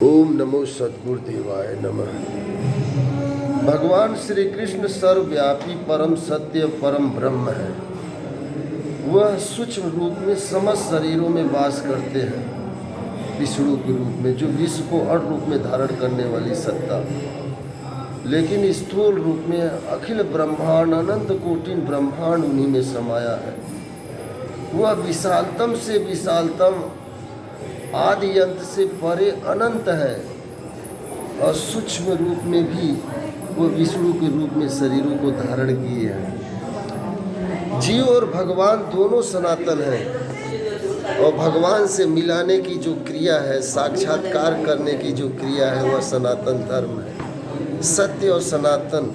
ओम नमो सद्गुरुदेवाय नमः। भगवान श्री कृष्ण सर्वव्यापी परम सत्य परम ब्रह्म है। वह सूक्ष्म रूप में समस्त शरीरों में वास करते हैं, विष्णु के रूप में, जो विश्व को अण रूप में धारण करने वाली सत्ता, लेकिन स्थूल रूप में अखिल ब्रह्मांड अनंत कोटिन ब्रह्मांड उन्हीं में समाया है। वह विशालतम से विशालतम आदि अंत से परे अनंत है, और सूक्ष्म रूप में भी वो विष्णु के रूप में शरीरों को धारण किए हैं। जीव और भगवान दोनों सनातन हैं, और भगवान से मिलाने की जो क्रिया है, साक्षात्कार करने की जो क्रिया है, वह सनातन धर्म है। सत्य और सनातन,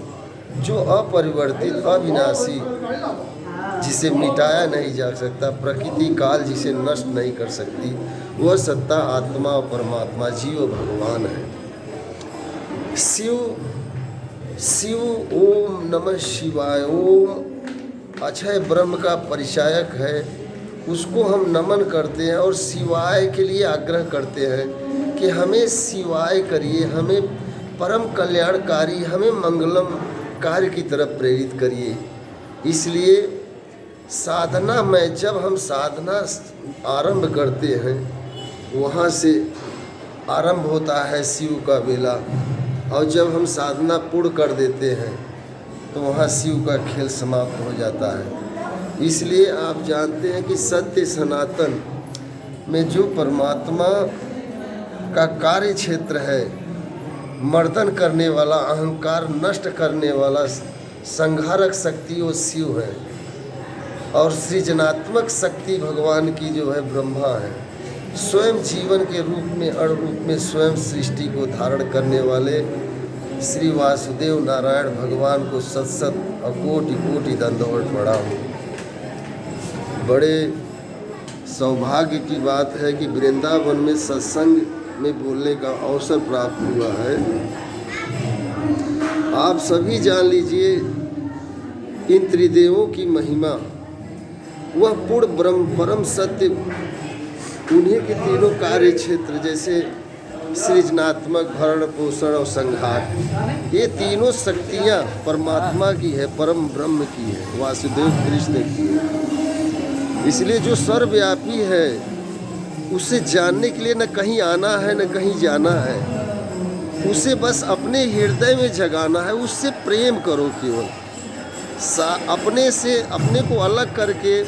जो अपरिवर्तित अविनाशी, जिसे मिटाया नहीं जा सकता, प्रकृति काल जिसे नष्ट नहीं कर सकती, वह सत्ता आत्मा और परमात्मा जीव और भगवान है। शिव ओम नमः शिवाय। ओम अक्षय ब्रह्म का परिचायक है, उसको हम नमन करते हैं और शिवाय के लिए आग्रह करते हैं कि हमें शिवाय करिए, हमें परम कल्याणकारी, हमें मंगलम कार्य की तरफ प्रेरित करिए। इसलिए साधना में जब हम साधना आरंभ करते हैं, वहाँ से आरंभ होता है शिव का बेला, और जब हम साधना पूर्ण कर देते हैं तो वहाँ शिव का खेल समाप्त हो जाता है। इसलिए आप जानते हैं कि सत्य सनातन में जो परमात्मा का कार्य क्षेत्र है, मर्दन करने वाला, अहंकार नष्ट करने वाला संहारक शक्ति वो शिव है, और सृजनात्मक शक्ति भगवान की जो है ब्रह्मा है। स्वयं जीवन के रूप में, अण रूप में स्वयं सृष्टि को धारण करने वाले श्री वासुदेव नारायण भगवान को सत सत और कोटि कोटि दंडवत प्रणाम। बड़े सौभाग्य की बात है कि वृंदावन में सत्संग में बोलने का अवसर प्राप्त हुआ है। आप सभी जान लीजिए इन त्रिदेवों की महिमा। वह पूर्ण ब्रह्म परम सत्य, उन्हीं के तीनों कार्य क्षेत्र, जैसे सृजनात्मक, भरण पोषण और संहार, ये तीनों शक्तियाँ परमात्मा की है, परम ब्रह्म की है, वासुदेव कृष्ण की है। इसलिए जो सर्वव्यापी है, उसे जानने के लिए न कहीं आना है न कहीं जाना है, उसे बस अपने हृदय में जगाना है। उससे प्रेम करो, केवल अपने से, अपने को अलग करके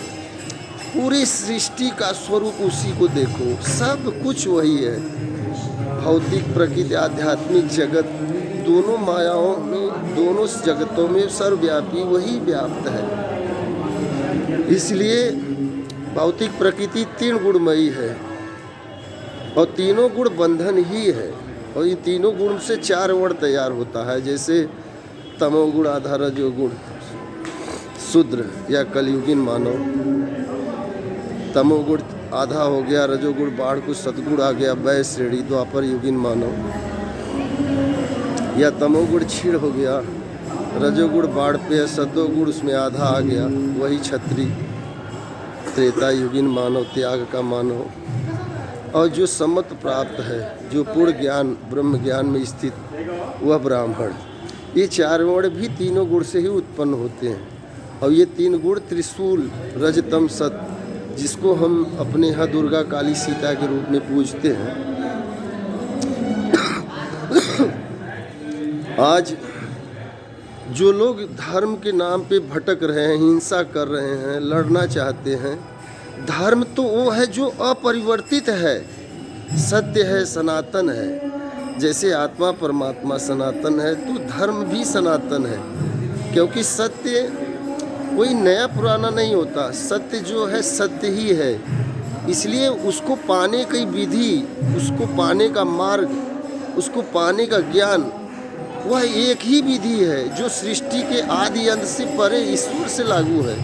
पूरी सृष्टि का स्वरूप उसी को देखो। सब कुछ वही है। भौतिक प्रकृति, आध्यात्मिक जगत, दोनों मायाओं में, दोनों जगतों में सर्वव्यापी वही व्याप्त है। इसलिए भौतिक प्रकृति तीन गुणमयी है, और तीनों गुण बंधन ही है, और इन तीनों गुण से चार वर्ण तैयार होता है। जैसे तमोगुण, आधा रजोगुण, शूद्र या कलयुगीन मानव, तमोगुण आधा हो गया, रजोगुण बाढ़ को, सतगुण आ गया वै श्रेणी द्वापर युगीन मानव, या तमोगुण क्षीण हो गया, रजोगुण बाढ़ पे, सतोगुण उसमें आधा आ गया, वही क्षत्रिय त्रेता युगीन मानव, त्याग का मानव, और जो सम्मत प्राप्त है, जो पूर्ण ज्ञान ब्रह्म ज्ञान में स्थित, वह ब्राह्मण। ये चार वर्ण भी तीनों गुण से ही उत्पन्न होते हैं। और ये तीन गुण त्रिशूल रजतम सत, जिसको हम अपने यहाँ दुर्गा काली सीता के रूप में पूजते हैं। आज जो लोग धर्म के नाम पे भटक रहे हैं, हिंसा कर रहे हैं, लड़ना चाहते हैं, धर्म तो वो है जो अपरिवर्तित है, सत्य है, सनातन है। जैसे आत्मा परमात्मा सनातन है, तो धर्म भी सनातन है, क्योंकि सत्य कोई नया पुराना नहीं होता। सत्य जो है सत्य ही है। इसलिए उसको पाने की विधि, उसको पाने का मार्ग, उसको पाने का ज्ञान, वह एक ही विधि है जो सृष्टि के आदि अंत से परे ईश्वर से लागू है।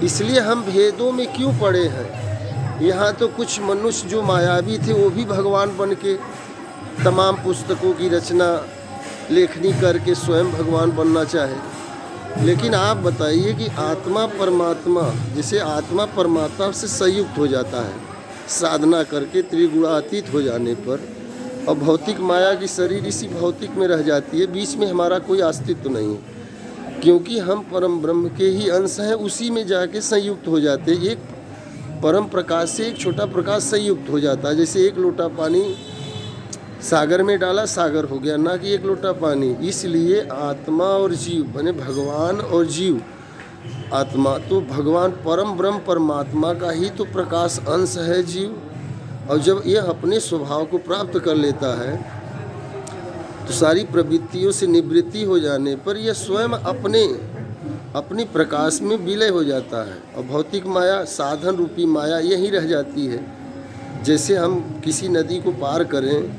इसलिए हम भेदों में क्यों पड़े हैं? यहाँ तो कुछ मनुष्य जो मायावी थे, वो भी भगवान बन के तमाम पुस्तकों की रचना लेखनी करके स्वयं भगवान बनना चाहे। लेकिन आप बताइए कि आत्मा परमात्मा, जैसे आत्मा परमात्मा से संयुक्त हो जाता है, साधना करके त्रिगुणातीत हो जाने पर, और भौतिक माया की शरीर इसी भौतिक में रह जाती है, बीच में हमारा कोई अस्तित्व नहीं है, क्योंकि हम परम ब्रह्म के ही अंश हैं, उसी में जाके संयुक्त हो जाते हैं। एक परम प्रकाश से एक छोटा प्रकाश संयुक्त हो जाता है। जैसे एक लोटा पानी सागर में डाला, सागर हो गया, ना कि एक लोटा पानी। इसलिए आत्मा और जीव बने भगवान और जीव। आत्मा तो भगवान परम ब्रह्म परमात्मा का ही तो प्रकाश अंश है जीव, और जब यह अपने स्वभाव को प्राप्त कर लेता है तो सारी प्रवृत्तियों से निवृत्ति हो जाने पर यह स्वयं अपने प्रकाश में विलय हो जाता है, और भौतिक माया, साधन रूपी माया यहीं रह जाती है। जैसे हम किसी नदी को पार करें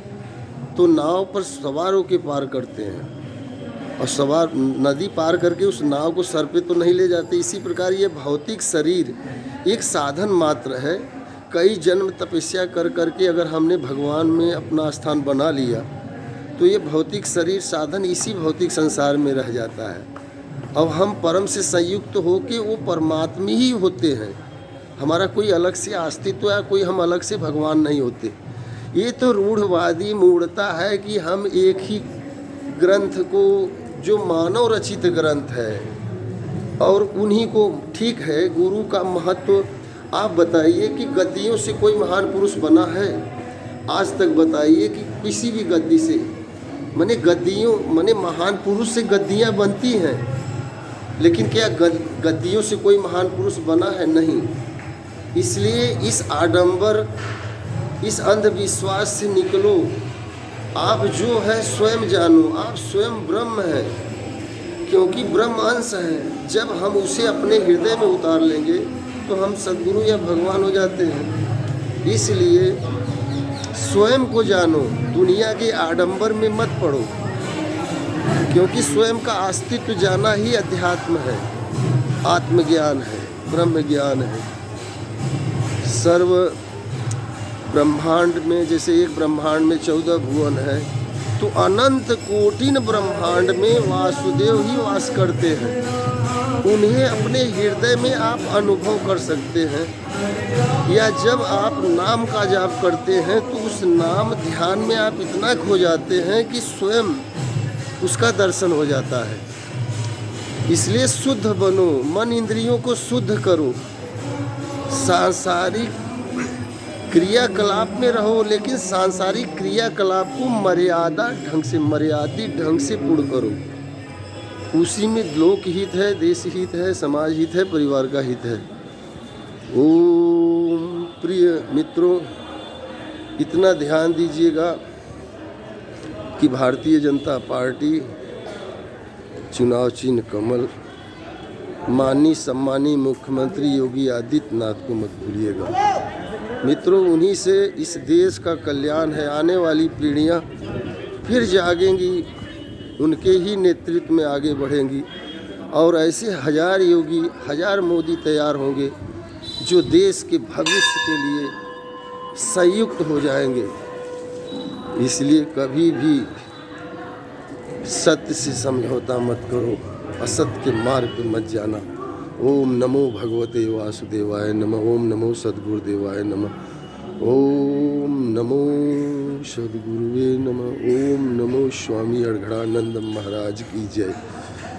तो नाव पर सवार होकर पार करते हैं, और सवार नदी पार करके उस नाव को सर पे तो नहीं ले जाते। इसी प्रकार ये भौतिक शरीर एक साधन मात्र है। कई जन्म तपस्या कर करके अगर हमने भगवान में अपना स्थान बना लिया तो ये भौतिक शरीर साधन इसी भौतिक संसार में रह जाता है। अब हम परम से संयुक्त होके वो परमात्मा ही होते हैं। हमारा कोई अलग से अस्तित्व या कोई हम अलग से भगवान नहीं होते। ये तो रूढ़वादी मूढ़ता है कि हम एक ही ग्रंथ को, जो मानव रचित ग्रंथ है, और उन्हीं को, ठीक है, गुरु का महत्व आप बताइए कि गद्दियों से कोई महान पुरुष बना है? आज तक बताइए कि किसी भी गद्दी से, माने गद्दियों, माने महान पुरुष से गद्दियाँ बनती हैं, लेकिन क्या गद्दियों से कोई महान पुरुष बना है? नहीं। इसलिए इस आडंबर, इस अंधविश्वास से निकलो। आप जो है स्वयं जानो, आप स्वयं ब्रह्म हैं, क्योंकि ब्रह्म अंश है। जब हम उसे अपने हृदय में उतार लेंगे तो हम सद्गुरु या भगवान हो जाते हैं। इसलिए स्वयं को जानो, दुनिया के आडंबर में मत पड़ो, क्योंकि स्वयं का अस्तित्व जाना ही अध्यात्म है, आत्मज्ञान है, ब्रह्म ज्ञान है। सर्व ब्रह्मांड में, जैसे एक ब्रह्मांड में 14 भुवन है, तो अनंत कोटिन ब्रह्मांड में वासुदेव ही वास करते हैं। उन्हें अपने हृदय में आप अनुभव कर सकते हैं, या जब आप नाम का जाप करते हैं तो उस नाम ध्यान में आप इतना खो जाते हैं कि स्वयं उसका दर्शन हो जाता है। इसलिए शुद्ध बनो, मन इंद्रियों को शुद्ध करो, सांसारिक क्रियाकलाप में रहो, लेकिन सांसारिक क्रियाकलाप को मर्यादित ढंग से पूर्ण करो। उसी में लोक हित है, देश हित है, समाज हित है, परिवार का हित है। ओम प्रिय मित्रों, इतना ध्यान दीजिएगा कि भारतीय जनता पार्टी चुनाव चिन्ह कमल, माननीय सम्मानीय मुख्यमंत्री योगी आदित्यनाथ को मत भूलिएगा। मित्रों, उन्हीं से इस देश का कल्याण है। आने वाली पीढ़ियां फिर जागेंगी, उनके ही नेतृत्व में आगे बढ़ेंगी, और ऐसे हजार योगी, हजार मोदी तैयार होंगे जो देश के भविष्य के लिए संयुक्त हो जाएंगे। इसलिए कभी भी सत्य से समझौता मत करो, असत्य के मार्ग पर मत जाना। ओम नमो भगवते वासुदेवाय नमः। ओम नमो सद्गुरुदेवाय नमः। ओम नमो सद्गुरुवे नमः। ओम नमो स्वामी अड़घड़ानंद महाराज की जय।